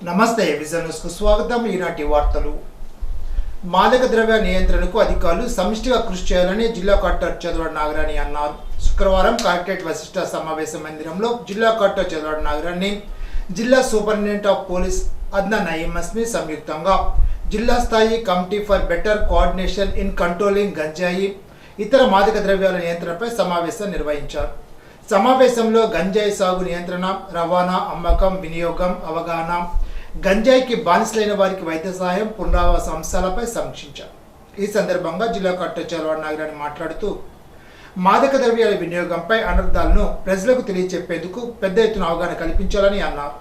నమస్తే vision news కు స్వాగతం. ఈనాటి వార్తలు. మాదక ద్రవ్య నియంత్రణకు అధికారులు సమిష్టిగా కృషి చేయాలని జిల్లా కలెక్టర్ చదవాడ నాగరాణి అన్నారు. శుక్రవారం కలెక్టరేట్ వశిష్ఠ సమావేశ మందిరంలో జిల్లా కలెక్టర్ చదవాడ నాగరాణి, జిల్లా superintendent of police Adnan Nayeem Asmi సంయుక్తంగా జిల్లా స్థాయి committee for better coordination in controlling గంజాయి ఇతర మాదక ద్రవ్యాల నియంత్రణపై సమావేశం నిర్వహించారు. సమావేశంలో గంజాయి సాగు నియంత్రణ, రవాణా, అమ్మకం, వినియోగం, అవగాహన, గంజాయికి బానిసలైన వారికి వైద్య సహాయం, పునరావాస అంశాలపై సమీక్షించారు. ఈ సందర్భంగా జిల్లా కలెక్టర్ చదవాడ నాగరాణి మాట్లాడుతూ మాదక ద్రవ్యాల వినియోగంపై అనర్థాలను ప్రజలకు తెలియచెప్పేందుకు పెద్ద ఎత్తున అవగాహన కల్పించాలని అన్నారు.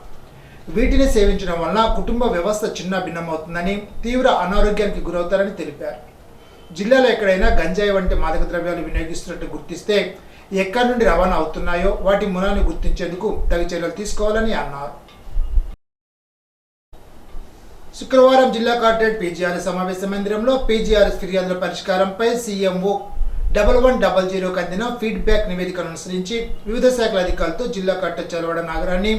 వీటిని సేవించడం వలన కుటుంబ వ్యవస్థ చిన్న భిన్నమవుతుందని, తీవ్ర అనారోగ్యానికి గురవుతారని తెలిపారు. జిల్లాలో ఎక్కడైనా గంజాయి వంటి మాదక ద్రవ్యాలు వినియోగిస్తున్నట్టు గుర్తిస్తే ఎక్కడి నుండి రవాణా అవుతున్నాయో వాటి మూలాన్ని గుర్తించేందుకు తగు చర్యలు తీసుకోవాలని అన్నారు. శుక్రవారం జిల్లా కలెక్టరేట్ పీజీఆర్ఎస్ సమావేశ మందిరంలో పీజీఆర్ఎస్ ఫిర్యాదుల పరిష్కారంపై సీఎంఓ 1100కు అందిన ఫీడ్బ్యాక్ నివేదికను అనుసరించి వివిధ శాఖల అధికారులతో జిల్లా కలెక్టర్ చదవాడ నాగరాణి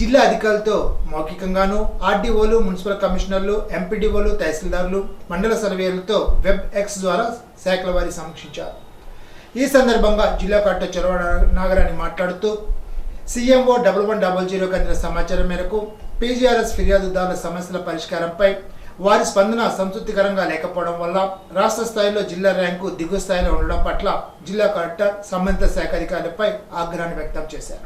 జిల్లా అధికారులతో మౌఖికంగాను, ఆర్డీఓలు, మున్సిపల్ కమిషనర్లు, ఎంపీడీఓలు, తహసీల్దార్లు, మండల సర్వేయర్లతో వెబ్ ఎక్స్ ద్వారా శాఖల వారి సమీక్షించారు. ఈ సందర్భంగా జిల్లా కలెక్టర్ చదవాడ నాగరాణి మాట్లాడుతూ సీఎంఓ 1100కు అందిన సమాచారం మేరకు పీజీఆర్ఎస్ ఫిర్యాదుదారుల సమస్యల పరిష్కారంపై వారి స్పందన సంతృప్తికరంగా లేకపోవడం వల్ల రాష్ట్ర స్థాయిలో జిల్లా ర్యాంకు దిగువ స్థాయిలో ఉండడం పట్ల జిల్లా కలెక్టర్ సంబంధిత శాఖ అధికారులపై ఆగ్రహాన్ని వ్యక్తం చేశారు.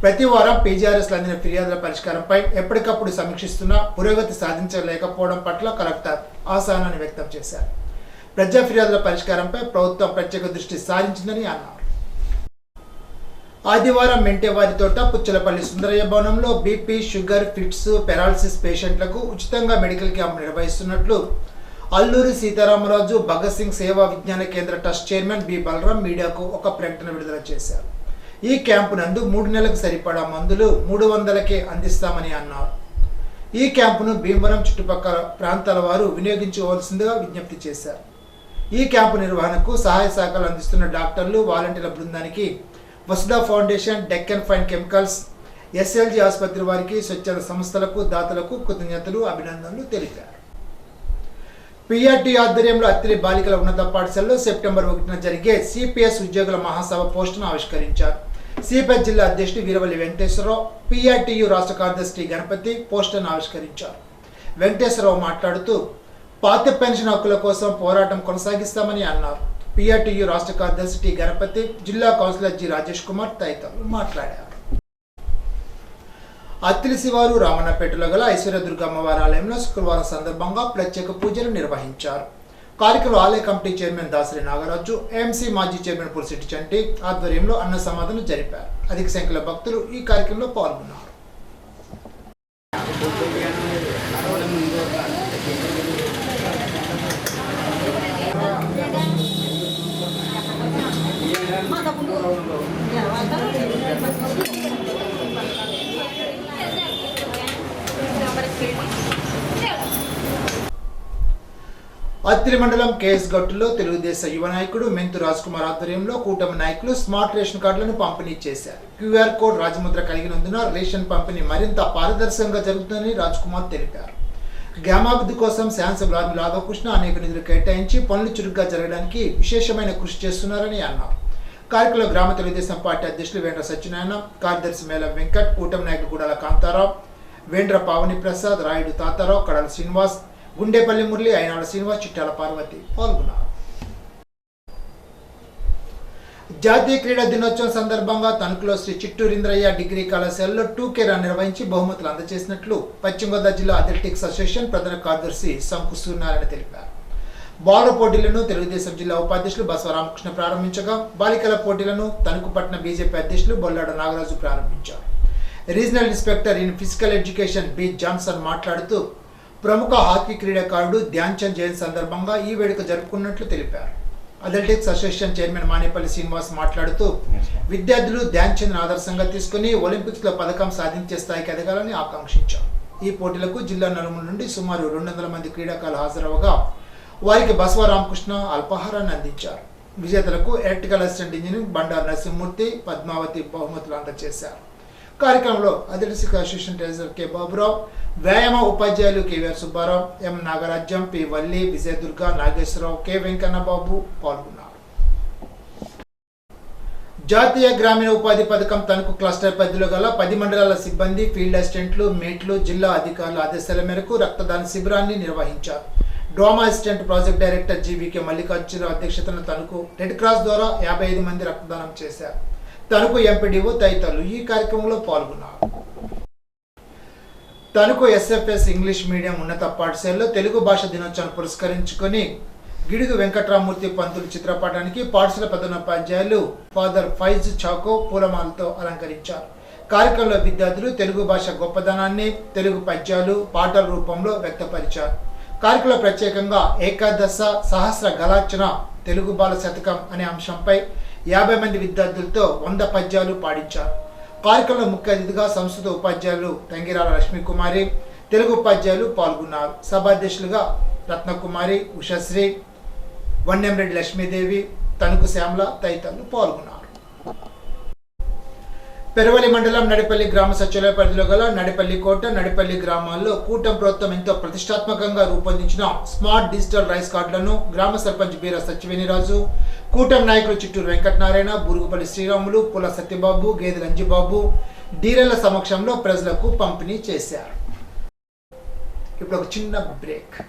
ప్రతి వారం పీజీఆర్ఎస్లో అందిన ఫిర్యాదుల పరిష్కారంపై ఎప్పటికప్పుడు సమీక్షిస్తున్నా పురోగతి సాధించలేకపోవడం పట్ల కలెక్టర్ అసహనాన్ని వ్యక్తం చేశారు. ప్రజా ఫిర్యాదుల పరిష్కారంపై ప్రభుత్వం ప్రత్యేక దృష్టి సారించిందని అన్నారు. ఆదివారం మెంటేవారి తోట పుచ్చలపల్లి సుందరయ్య భవనంలో బీపీ, షుగర్, ఫిట్స్, పెరాలసిస్ పేషెంట్లకు ఉచితంగా మెడికల్ క్యాంప్ నిర్వహిస్తున్నట్లు అల్లూరి సీతారామరాజు భగత్ సింగ్ సేవా విజ్ఞాన కేంద్ర ట్రస్ట్ చైర్మన్ బి బలరాం మీడియాకు ఒక ప్రకటన విడుదల చేశారు. ఈ క్యాంపు నందు 3 నెలలకు సరిపడా మందులు 300కే అందిస్తామని అన్నారు. ఈ క్యాంపును భీమవరం చుట్టుపక్కల ప్రాంతాల వారు వినియోగించుకోవాల్సిందిగా విజ్ఞప్తి చేశారు. ఈ క్యాంపు నిర్వహణకు సహాయ సహకారాలు అందిస్తున్న డాక్టర్లు, వాలంటీర్ల బృందానికి Vasudha foundation, Deccan fine chemicals, SLG ఆసుపత్రి వారికి, స్వచ్ఛంద సంస్థలకు, దాతలకు కృతజ్ఞతలు, అభినందనలు తెలిపారు. పిఆర్టీ ఆధ్వర్యంలో అత్తిలి బాలికల ఉన్నత పాఠశాలలో సెప్టెంబర్ 1న జరిగే సిపిఎస్ ఉద్యోగుల మహాసభ పోస్టును ఆవిష్కరించారు. సిపిఎస్ జిల్లా అధ్యక్షుడు వీరవల్లి వెంకటేశ్వరరావు, పిఆర్టీయు రాష్ట్ర కార్యదర్శి గణపతి పోస్టును ఆవిష్కరించారు. వెంకటేశ్వరరావు మాట్లాడుతూ పాత పెన్షన్ హక్కుల కోసం పోరాటం కొనసాగిస్తామని అన్నారు. పిఆర్టీయు రాష్ట్ర కార్యదర్శి టి గణపతి, జిల్లా కౌన్సిలర్ జి రాజేష్ కుమార్ తదితరులు మాట్లాడారు. అత్తిలి శివారు రామన్నపేటలో గల ఐశ్వర్యదుర్గ అమ్మవారి ఆలయంలో శుక్రవారం సందర్భంగా ప్రత్యేక పూజలు నిర్వహించారు. కార్యక్రమంలో ఆలయ committee chairman Dasari Nagaraju, AMC మాజీ చైర్మన్ పులిశెట్టి చంటి ఆధ్వర్యంలో అన్న సమాధానం జరిపారు. అధిక సంఖ్యలో భక్తులు ఈ కార్యక్రమంలో పాల్గొన్నారు. అత్తిలి మండలం కేఎస్ గట్టులో తెలుగుదేశం యువ నాయకుడు మెంతు రాజ్ కుమార్ ఆధ్వర్యంలో కూటమి నాయకులు స్మార్ట్ రేషన్ కార్డులను పంపిణీ చేశారు. క్యూఆర్ కోడ్ రాజముద్ర కలిగినందున రేషన్ పంపిణీ మరింత పారదర్శకంగా జరుగుతుందని రాజ్ కుమార్ తెలిపారు. గ్రామాభివృద్ధి కోసం శాసనసభ్యులు ఆర్మీ రాధాకృష్ణ అనేక నిధులు కేటాయించి పనులు చురుగ్గా జరగడానికి విశేషమైన కృషి చేస్తున్నారని అన్నారు. కార్యక్రమంలో గ్రామ తెలుగుదేశం పార్టీ అధ్యక్షులు వేంద్ర సత్యనారాయణ, కార్యదర్శి మేళ వెంకట్, కూటమి నాయకులు గుడాల కాంతారావు, వేంద్ర పావని ప్రసాద్, రాయుడు తాతారావు, కడల శ్రీనివాస్, గుండేపల్లి మురళి, అయినాడ శ్రీనివాస్, చిట్టాల పార్వతి పాల్గొన్నారు. జాతీయ క్రీడా దినోత్సవం సందర్భంగా తణుకులో శ్రీ చిట్టూరింద్రయ్య డిగ్రీ కళాశాలలో 2K రన్ నిర్వహించి బహుమతులు అందజేసినట్లు పశ్చిమ గోదావరి జిల్లా అథ్లెటిక్స్ అసోసియేషన్ ప్రధాన కార్యదర్శి శంకు సూర్యనారాయణ తెలిపారు. బాలుర పోటీలను తెలుగుదేశం జిల్లా ఉపాధ్యక్షులు బసవరామకృష్ణ ప్రారంభించగా, బాలికల పోటీలను తణుకు పట్టణ బీజేపీ అధ్యక్షులు బొల్లాడ నాగరాజు ప్రారంభించారు. Regional inspector in physical education B Johnson మాట్లాడుతూ ప్రముఖ హాకీ క్రీడాకారుడు ధ్యాన్ చంద్ జయంతి సందర్భంగా ఈ వేడుక జరుపుకున్నట్లు తెలిపారు. Athletics association chairman Manepalli Srinivas మాట్లాడుతూ విద్యార్థులు ధ్యాన్ చంద్ ఆదర్శంగా తీసుకుని ఒలింపిక్స్ లో పథకం సాధించే స్థాయికి ఎదగాలని ఆకాంక్షించారు. ఈ పోటీలకు జిల్లా నలుమూల నుండి సుమారు 200 మంది క్రీడాకారులు హాజరవగా వారికి బసవరామకృష్ణ అల్పాహారాన్ని అందించారు. విజేతలకు electrical assistant engineer Bandaru Narasimhamurthy, Padmavathi బహుమతులు అందజేశారు. కార్యక్రమంలో athletics association treasurer K Baburao, వ్యాయామ ఉపాధ్యాయులు KVR Subbarao, M Nagarajyam, P Valli, Vijayadurga, Nageswararao, K Venkannababu పాల్గొన్నారు. జాతీయ గ్రామీణ ఉపాధి పథకం తణుకు క్లస్టర్ పరిధిలో గల 10 మండలాల సిబ్బంది, ఫీల్డ్ అసిస్టెంట్లు, మేట్లు జిల్లా అధికారుల ఆదేశాల మేరకు రక్తదాన శిబిరాన్ని నిర్వహించారు. Drama assistant project director GVK Mallikarjuna అధ్యక్షతన తణుకు రెడ్ క్రాస్ ద్వారా 55 మంది రక్తదానం చేశారు. తణుకు ఎంపీడీఓ తదితరులు ఈ కార్యక్రమంలో పాల్గొన్నారు. తణుకు ఎస్ఎఫ్ఎస్ ఇంగ్లీష్ మీడియం ఉన్నత పాఠశాలలో తెలుగు భాష దినోత్సవాన్ని పురస్కరించుకొని గిడుగు వెంకట్రామూర్తి పంతులు చిత్రపటానికి పాఠశాల ప్రధానోపాధ్యాయులు ఫాదర్ ఫైజ్ చాకో పూలమాలతో అలంకరించారు. కార్యక్రమంలో విద్యార్థులు తెలుగు భాష గొప్పదనాన్ని, తెలుగు పద్యాలు, పాటల రూపంలో వ్యక్తపరిచారు. కార్యక్రమంలో ప్రత్యేకంగా ఏకాదశ సహస్ర గలార్చన తెలుగు బాల శతకం అనే అంశంపై 50 మంది విద్యార్థులతో 100 పద్యాలు పాడించారు. కార్యక్రమంలో ముఖ్య అతిథిగా సంస్కృత ఉపాధ్యాయులు తంగిరాల లక్ష్మీకుమారి, తెలుగు ఉపాధ్యాయులు పాల్గొన్నారు. సభాధ్యక్షులుగా రత్నకుమారి, ఉషశ్రీ, వన్నెంరెడ్డి లక్ష్మీదేవి, తణుకు శ్యామల తదితరులు పాల్గొన్నారు. పెరవలి మండలం నడిపల్లి గ్రామ సచివాలయ పరిధిలో గల నడిపల్లి కోట, నడిపల్లి గ్రామాల్లో కూటమి ప్రభుత్వం ఎంతో ప్రతిష్టాత్మకంగా రూపొందించిన స్మార్ట్ డిజిటల్ రైస్ కార్డులను గ్రామ సర్పంచ్ బీర సత్యవేణిరాజు, కూటమి నాయకులు చిట్టూరు వెంకటనారాయణ, బురుగుపల్లి శ్రీరాములు, పుల సత్యబాబు, గేదె లంజిబాబు డీలర్ల సమక్షంలో ప్రజలకు పంపిణీ చేశారు. ఇప్పుడు ఒక చిన్న బ్రేక్.